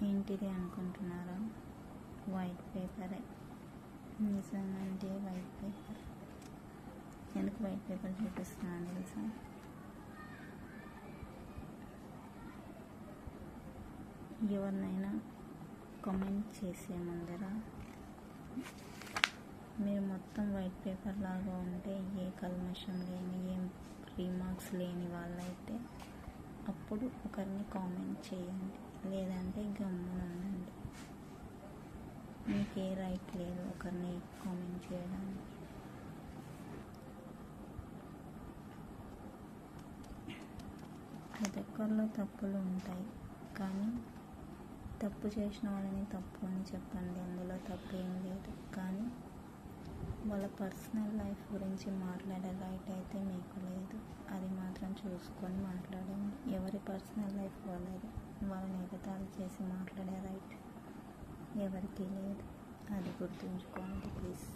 ఏంటిది అనుకుంటున్నారా? వైట్ పేపరే. నిజంగా వైట్ పేపర్. ఎందుకు వైట్ పేపర్ చూపిస్తున్నాను తెలుసా? ఎవరినైనా కామెంట్ చేసే ముందర మీరు మొత్తం వైట్ పేపర్ లాగా ఉంటే, ఏ కల్మషం లేని, ఏం రీమార్క్స్ లేని వాళ్ళైతే అప్పుడు ఒకరిని కామెంట్ చేయండి, లేదంటే గమ్మున ఉండండి. మీకు ఏ రైట్ లేదు ఒకరిని కామెంట్ చేయడానికి. ప్రతి ఒక్కరిలో తప్పులు ఉంటాయి, కానీ తప్పు చేసిన వాళ్ళని తప్పు అని చెప్పండి, అందులో తప్పు ఏం లేదు. కానీ వాళ్ళ పర్సనల్ లైఫ్ గురించి మాట్లాడే రైట్ అయితే మీకు లేదు. అది మాత్రం చూసుకొని మాట్లాడండి. ఎవరి పర్సనల్ లైఫ్ వాళ్ళది. వాళ్ళని ఎగతాళి చేసి మాట్లాడే రైట్ ఎవరికీ లేదు. అది గుర్తుంచుకోండి ప్లీజ్.